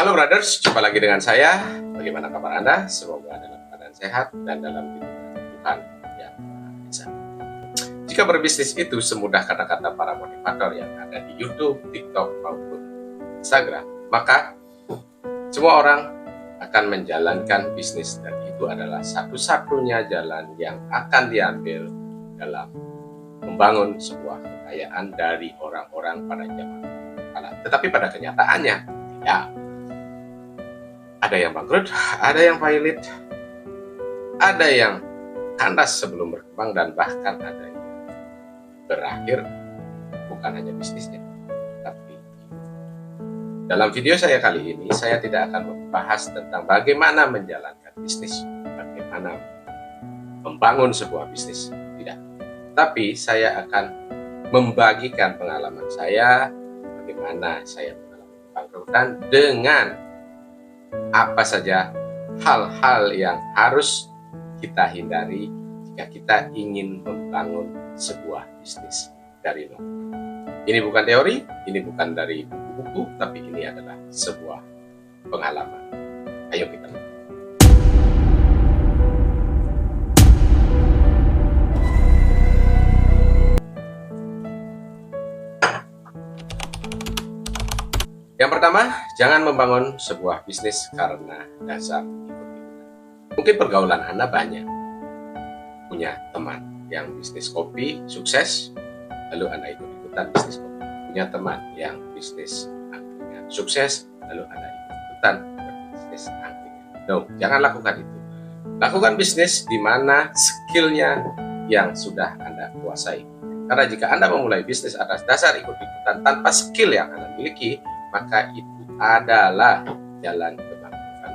Halo brothers, jumpa lagi dengan saya. Bagaimana kabar Anda? Semoga dalam keadaan sehat dan dalam lindungan Tuhan yang Maha Esa. Jika berbisnis itu semudah kata-kata para motivator yang ada di YouTube, TikTok, maupun Instagram, maka semua orang akan menjalankan bisnis, dan itu adalah satu-satunya jalan yang akan diambil dalam membangun sebuah kekayaan dari orang-orang pada zaman kala. Tetapi pada kenyataannya tidak. Ada yang bangkrut, ada yang pailit, ada yang kandas sebelum berkembang, dan bahkan ada yang berakhir bukan hanya bisnisnya, tapi dalam video saya kali ini, saya tidak akan membahas tentang bagaimana menjalankan bisnis, bagaimana membangun sebuah bisnis, tidak. Tapi saya akan membagikan pengalaman saya, bagaimana saya mengalami kebangkrutan, dengan apa saja hal-hal yang harus kita hindari jika kita ingin membangun sebuah bisnis dari nol. Ini bukan teori, ini bukan dari buku-buku, tapi ini adalah sebuah pengalaman. Ayo kita mulai. Yang pertama, jangan membangun sebuah bisnis karena dasar ikut-ikutan. Mungkin pergaulan Anda banyak. Punya teman yang bisnis kopi sukses, lalu Anda ikut-ikutan bisnis kopi. Punya teman yang bisnis angkringan sukses, lalu Anda ikut-ikutan bisnis angkringan. No, jangan lakukan itu. Lakukan bisnis di mana skillnya yang sudah Anda kuasai. Karena jika Anda memulai bisnis atas dasar ikut-ikutan tanpa skill yang Anda miliki, maka itu adalah jalan kebangkrutan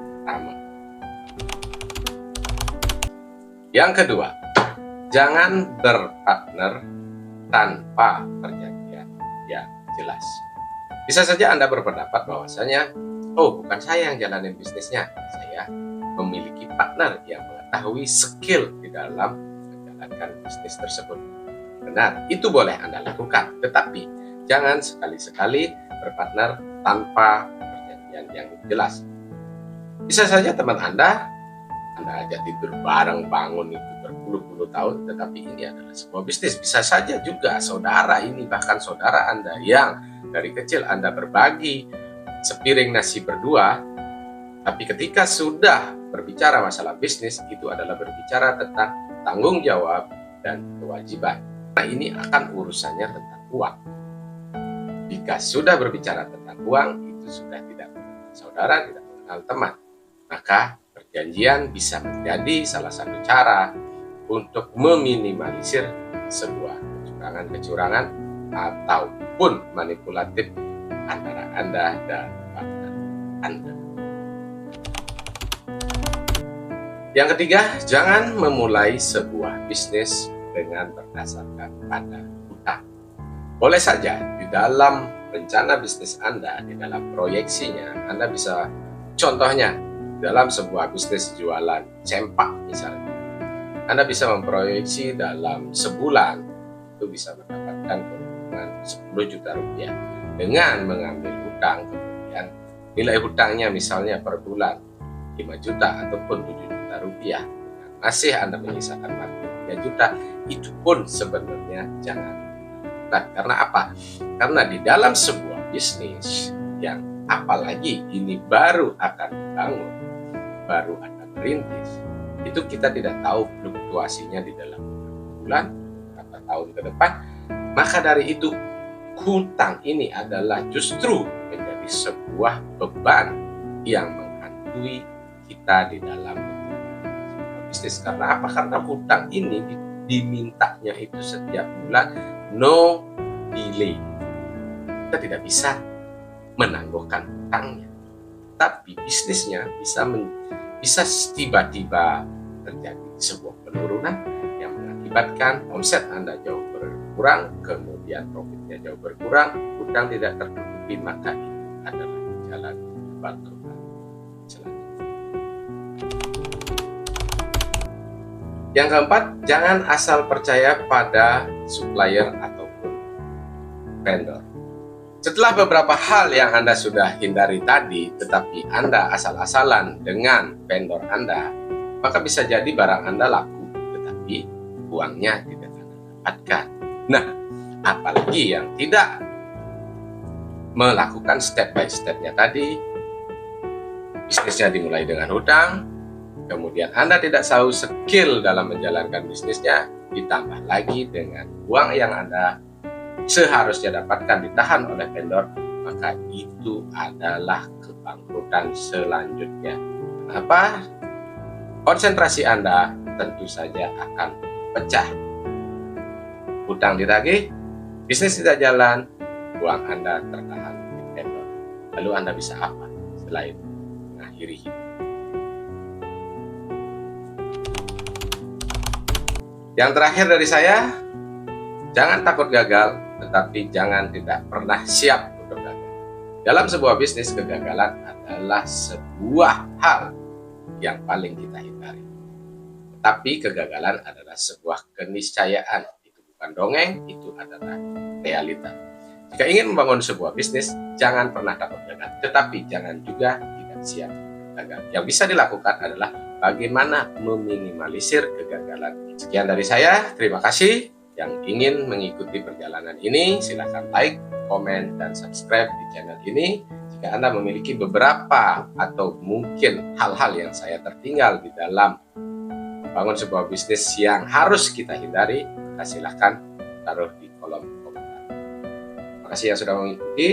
pertama. Yang kedua, jangan berpartner tanpa perjanjian yang jelas. Bisa saja Anda berpendapat bahwasanya, oh, bukan saya yang jalanin bisnisnya, saya memiliki partner yang mengetahui skill di dalam menjalankan bisnis tersebut. Benar, itu boleh Anda lakukan, tetapi jangan sekali-sekali berpartner tanpa perjanjian yang jelas. Bisa saja teman Anda ajak tidur bareng, bangun itu berpuluh-puluh tahun, tetapi ini adalah sebuah bisnis. Bisa saja juga saudara ini, bahkan saudara Anda yang dari kecil Anda berbagi sepiring nasi berdua, tapi ketika sudah berbicara masalah bisnis, itu adalah berbicara tentang tanggung jawab dan kewajiban. Nah, ini akan urusannya tentang uang. Jika sudah berbicara tentang uang, itu sudah tidak mengenal saudara, tidak mengenal teman. Maka perjanjian bisa menjadi salah satu cara untuk meminimalisir sebuah kecurangan-kecurangan ataupun manipulatif antara Anda dan partner Anda. Yang ketiga, jangan memulai sebuah bisnis dengan berdasarkan pada hutang. Boleh saja di dalam rencana bisnis Anda, di dalam proyeksinya, Anda bisa, contohnya dalam sebuah bisnis jualan sempak misalnya, Anda bisa memproyeksi dalam sebulan itu bisa mendapatkan keuntungan 10 juta rupiah dengan mengambil hutang. Kemudian nilai hutangnya misalnya per bulan 5 juta ataupun 7 juta rupiah, masih Anda menyisakan margin 3 juta, itu pun sebenarnya jangan. Karena apa? Karena di dalam sebuah bisnis yang apalagi ini baru akan dibangun, baru akan merintis, itu kita tidak tahu fluktuasinya di dalam bulan, berapa tahun ke depan. Maka dari itu, hutang ini adalah justru menjadi sebuah beban yang menghantui kita di dalam bisnis. Karena apa? Karena hutang ini dimintanya itu setiap bulan, no delay. Kita tidak bisa menangguhkan hutangnya, tapi bisnisnya bisa tiba-tiba terjadi sebuah penurunan yang mengakibatkan omset Anda jauh berkurang, kemudian profitnya jauh berkurang, hutang tidak tertutupi, maka itu adalah jalan kebangkrutan selanjutnya. Yang keempat, jangan asal percaya pada supplier ataupun vendor. Setelah beberapa hal yang Anda sudah hindari tadi, tetapi Anda asal-asalan dengan vendor Anda, maka bisa jadi barang Anda laku, tetapi uangnya tidak Anda dapatkan. Nah, apalagi yang tidak melakukan step by step-nya tadi, bisnisnya dimulai dengan hutang, kemudian Anda tidak tahu skill dalam menjalankan bisnisnya, ditambah lagi dengan uang yang Anda seharusnya dapatkan ditahan oleh vendor, maka itu adalah kebangkrutan selanjutnya. Kenapa? Konsentrasi Anda tentu saja akan pecah. Hutang ditagih, bisnis tidak jalan, uang Anda tertahan di vendor. Lalu Anda bisa apa selain mengakhiri hidup? Yang terakhir dari saya, jangan takut gagal, tetapi jangan tidak pernah siap untuk gagal. Dalam sebuah bisnis, kegagalan adalah sebuah hal yang paling kita hindari. Tetapi kegagalan adalah sebuah keniscayaan. Itu bukan dongeng, itu adalah realita. Jika ingin membangun sebuah bisnis, jangan pernah takut gagal. Tetapi jangan juga tidak siap gagal. Yang bisa dilakukan adalah bagaimana meminimalisir kegagalan. Sekian dari saya, terima kasih. Yang ingin mengikuti perjalanan ini, silakan like, komen, dan subscribe di channel ini. Jika Anda memiliki beberapa atau mungkin hal-hal yang saya tertinggal di dalam membangun sebuah bisnis yang harus kita hindari, maka silakan taruh di kolom komentar. Terima kasih yang sudah mengikuti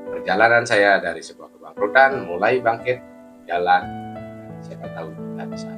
perjalanan saya dari sebuah kebangkrutan, mulai bangkit, jalan, siapa tahu kita bisa